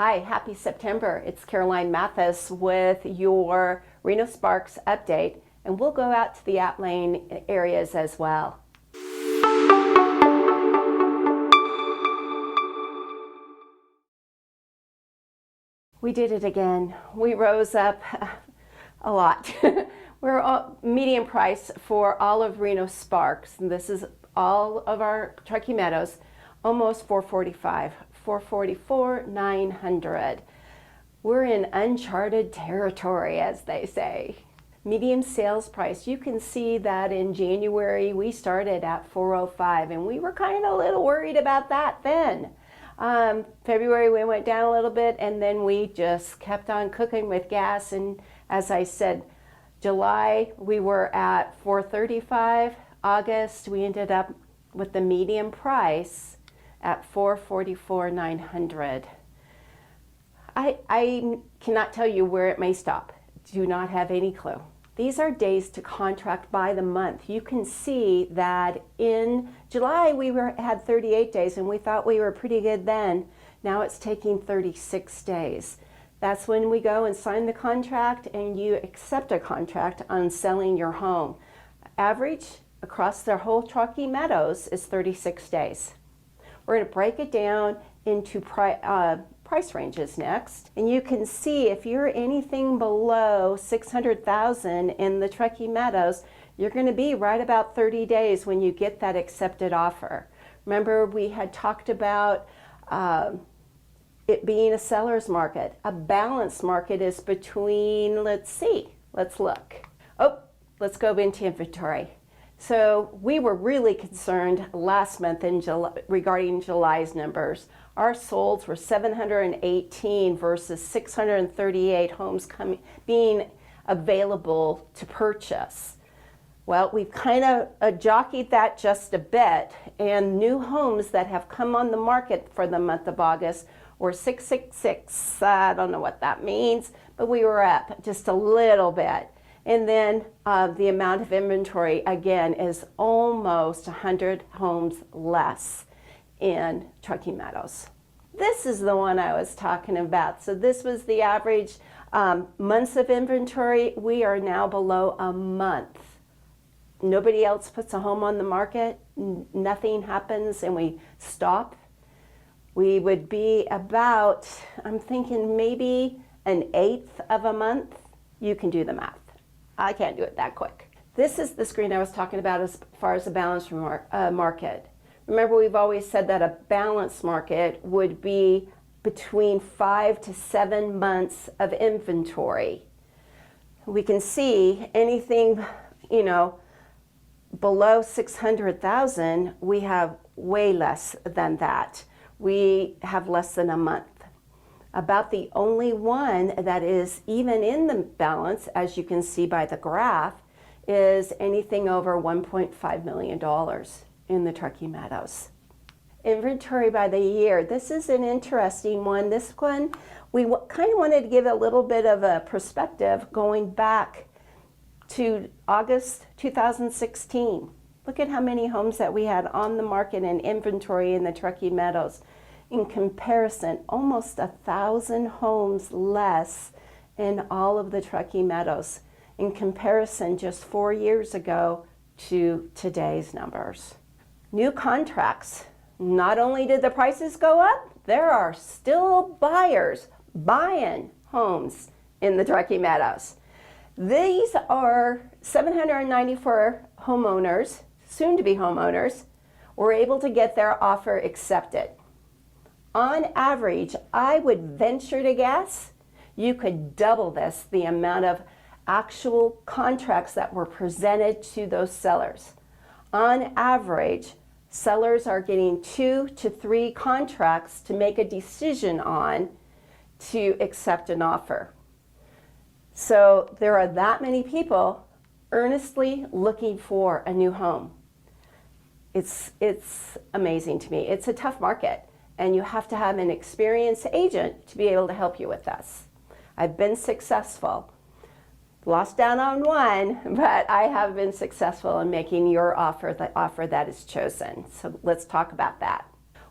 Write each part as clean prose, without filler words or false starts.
Hi, happy September. It's Caroline Mathis with your Reno Sparks update, and we'll go out to the Atlane areas as well. We did it again. We rose up a lot. We're median price for all of Reno Sparks, and this is all of our Truckee Meadows, almost $445, $444, $900. We're in uncharted territory, as they say. Median sales price, you can see that in January we started at $405, and we were kind of a little worried about that then. February we went down a little bit, and then we just kept on cooking with gas, and as I said, July we were at $435. August we ended up with the median price at $444, $900. I cannot tell you where it may stop. Do not have any clue. These are days to contract by the month. You can see that in July we had 38 days, and we thought we were pretty good then. Now it's taking 36 days. That's when we go and sign the contract and you accept a contract on selling your home. Average across their whole Truckee Meadows is 36 days. We're going to break it down into price ranges next, and you can see if you're anything below $600,000 in the Truckee Meadows, you're going to be right about 30 days when you get that accepted offer. Remember, we had talked about it being a seller's market. A balanced market is between, let's look. Let's go into inventory. So we were really concerned last month in July regarding July's numbers. Our solds were 718 versus 638 homes being available to purchase. Well, we've kind of jockeyed that just a bit, and new homes that have come on the market for the month of August were 666. I don't know what that means, but we were up just a little bit. And then the amount of inventory, again, is almost 100 homes less in Truckee Meadows. This is the one I was talking about. So this was the average months of inventory. We are now below a month. Nobody else puts a home on the market. Nothing happens, and we stop. We would be about, I'm thinking maybe an eighth of a month. You can do the math. I can't do it that quick. This is the screen I was talking about as far as a balanced market. Remember, we've always said that a balanced market would be between 5 to 7 months of inventory. We can see anything, below 600,000, we have way less than that. We have less than a month. About the only one that is even in the balance, as you can see by the graph, is anything over $1.5 million in the Truckee Meadows. Inventory by the year. This is an interesting one. This one, we kind of wanted to give a little bit of a perspective going back to August 2016. Look at how many homes that we had on the market in inventory in the Truckee Meadows. In comparison, almost 1,000 homes less in all of the Truckee Meadows. In comparison, just 4 years ago to today's numbers. New contracts. Not only did the prices go up, there are still buyers buying homes in the Truckee Meadows. These are 794 homeowners, soon to be homeowners, were able to get their offer accepted. On average, I would venture to guess you could double this, the amount of actual contracts that were presented to those sellers. On average, sellers are getting 2 to 3 contracts to make a decision on to accept an offer. So there are that many people earnestly looking for a new home. It's amazing to me. It's a tough market, and you have to have an experienced agent to be able to help you with this. I've been successful. Lost out on one, but I have been successful in making your offer the offer that is chosen. So let's talk about that.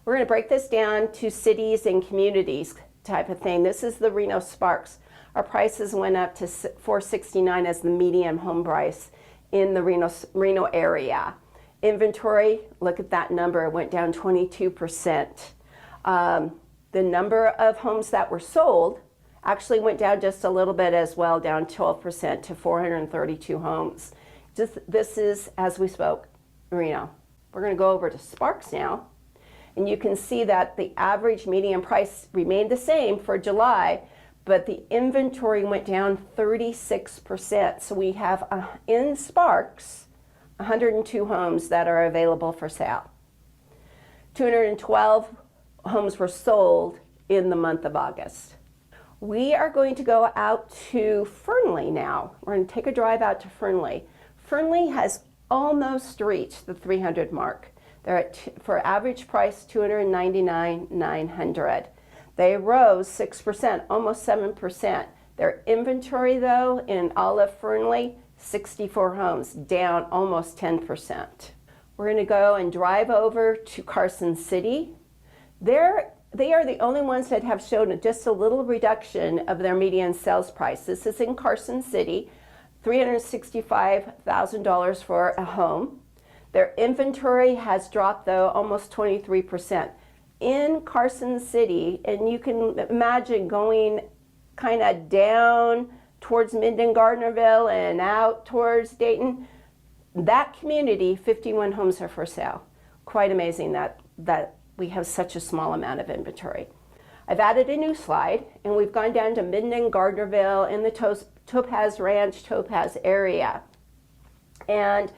We're going to break this down to cities and communities type of thing. This is the Reno Sparks. Our prices went up to $469 as the median home price in the Reno area. Inventory, look at that number, it went down 22%. The number of homes that were sold actually went down just a little bit as well, down 12% to 432 homes. This is, as we spoke, Reno. We're going to go over to Sparks now, and you can see that the average median price remained the same for July, but the inventory went down 36%. So we have in Sparks 102 homes that are available for sale. 212 homes were sold in the month of August. We are going to go out to Fernley now. We're going to take a drive out to Fernley. Fernley has almost reached the 300 mark. They're at, for average price, $299,900. They rose 6%, almost 7%. Their inventory, though, in all of Fernley, 64 homes, down almost 10%. We're going to go and drive over to Carson City. They are the only ones that have shown just a little reduction of their median sales price. This is in Carson City, $365,000 for a home. Their inventory has dropped, though, almost 23%. In Carson City, and you can imagine going kind of down towards Minden-Gardnerville and out towards Dayton, that community, 51 homes are for sale. Quite amazing that we have such a small amount of inventory. I've added a new slide, and we've gone down to Minden-Gardnerville in the Topaz Ranch, Topaz area. And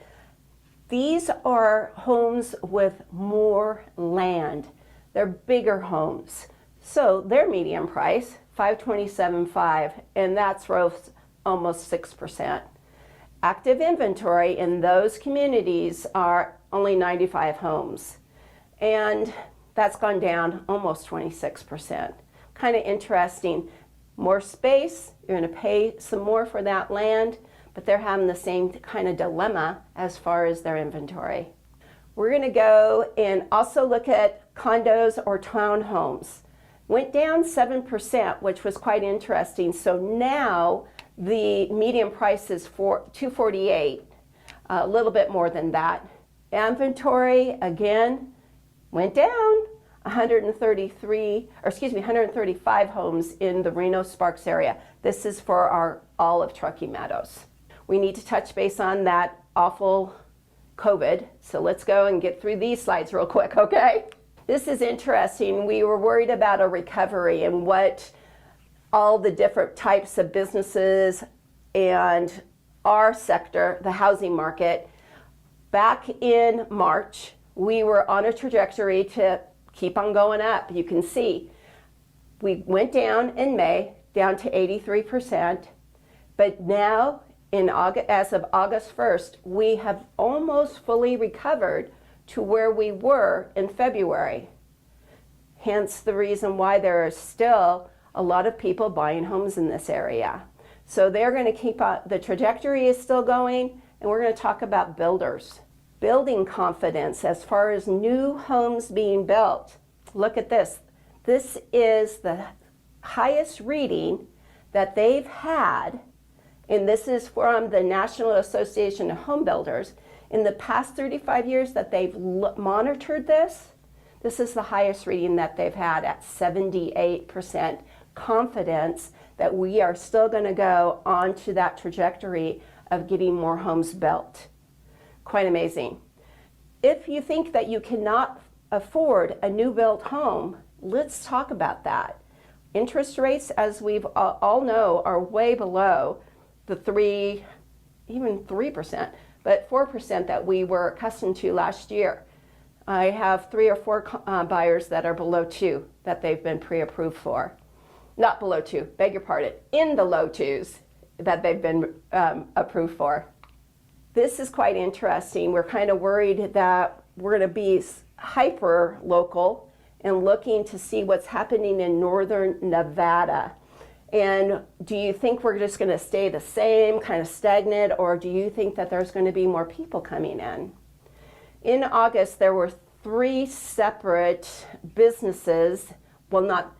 these are homes with more land. They're bigger homes. So their median price, $527,500, and that's rose almost 6%. Active inventory in those communities are only 95 homes. And that's gone down almost 26%. Kind of interesting. More space, you're going to pay some more for that land, but they're having the same kind of dilemma as far as their inventory. We're going to go and also look at condos or townhomes. Went down 7%, which was quite interesting. So now the median price is $248,000, a little bit more than that. Inventory, again, went down 135 homes in the Reno Sparks area. This is for our olive Truckee Meadows. We need to touch base on that awful COVID, so let's go and get through these slides real quick, okay? This is interesting. We were worried about a recovery and what all the different types of businesses and our sector, the housing market. Back in March, we were on a trajectory to keep on going up. You can see we went down in May, down to 83%, but now in August, as of August 1st, we have almost fully recovered to where we were in February. Hence the reason why there are still a lot of people buying homes in this area. So they're going to keep on, the trajectory is still going, and we're going to talk about builders. Building confidence as far as new homes being built. Look at this. This is the highest reading that they've had, and this is from the National Association of Home Builders. In the past 35 years that they've monitored this, this is the highest reading that they've had at 78% confidence that we are still going to go onto that trajectory of getting more homes built. Quite amazing. If you think that you cannot afford a new built home, let's talk about that. Interest rates, as we've all know, are way below the 3%, but 4% that we were accustomed to last year. I have 3 or 4 buyers that are below 2 that they've been pre-approved for. Not below 2, beg your pardon, in the low 2s that they've been approved for. This is quite interesting. We're kind of worried that we're going to be hyper local and looking to see what's happening in northern Nevada. And do you think we're just going to stay the same, kind of stagnant, or do you think that there's going to be more people coming in? In August, there were 3 separate businesses, well, not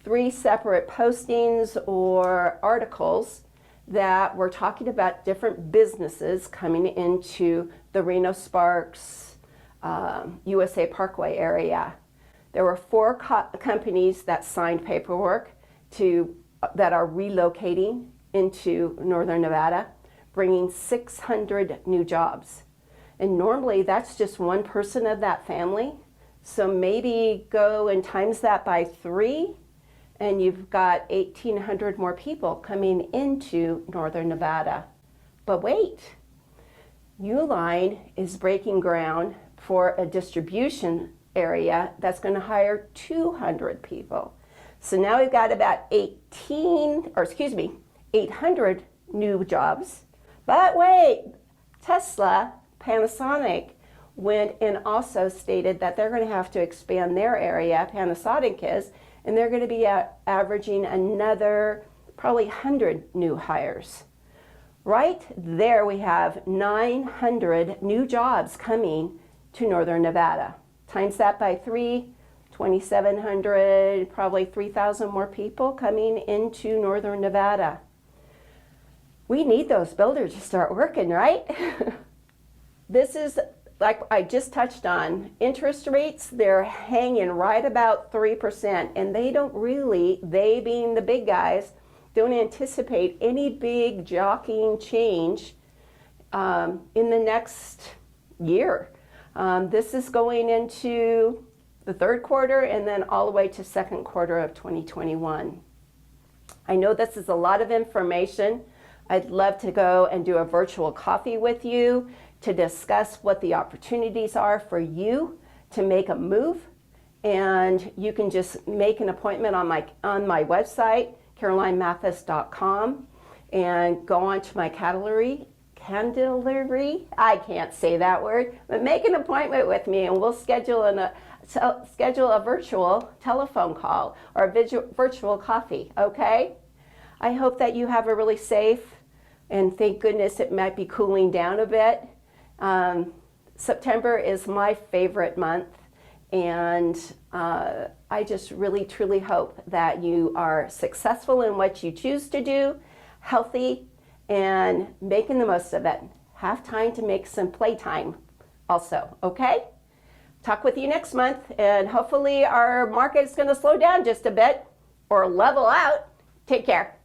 3 separate postings or articles that were talking about different businesses coming into the Reno Sparks USA Parkway area. There were 4 companies that signed paperwork that are relocating into northern Nevada, bringing 600 new jobs. And normally that's just one person of that family. So maybe go and times that by 3, and you've got 1,800 more people coming into northern Nevada. But wait, Uline is breaking ground for a distribution area that's going to hire 200 people. So now we've got about 800 new jobs. But wait, Tesla, Panasonic went and also stated that they're going to have to expand their area, Panasonic is, and they're going to be averaging another probably 100 new hires. Right there we have 900 new jobs coming to northern Nevada. Times that by 3, 2,700, probably 3,000 more people coming into northern Nevada. We need those builders to start working, right? This is, like I just touched on, interest rates, they're hanging right about 3%, and they being the big guys, don't anticipate any big jockeying change in the next year. This is going into the 3rd quarter and then all the way to 2nd quarter of 2021. I know this is a lot of information. I'd love to go and do a virtual coffee with you to discuss what the opportunities are for you to make a move. And you can just make an appointment on my website, carolinemathis.com, and go on to my Candlery, I can't say that word, but make an appointment with me and we'll schedule a virtual telephone call or a virtual coffee, okay? I hope that you have a really safe, and thank goodness it might be cooling down a bit. September is my favorite month, and I just really truly hope that you are successful in what you choose to do, healthy, and making the most of it. Have time to make some playtime also, okay? Talk with you next month, and hopefully our market is going to slow down just a bit or level out. Take care.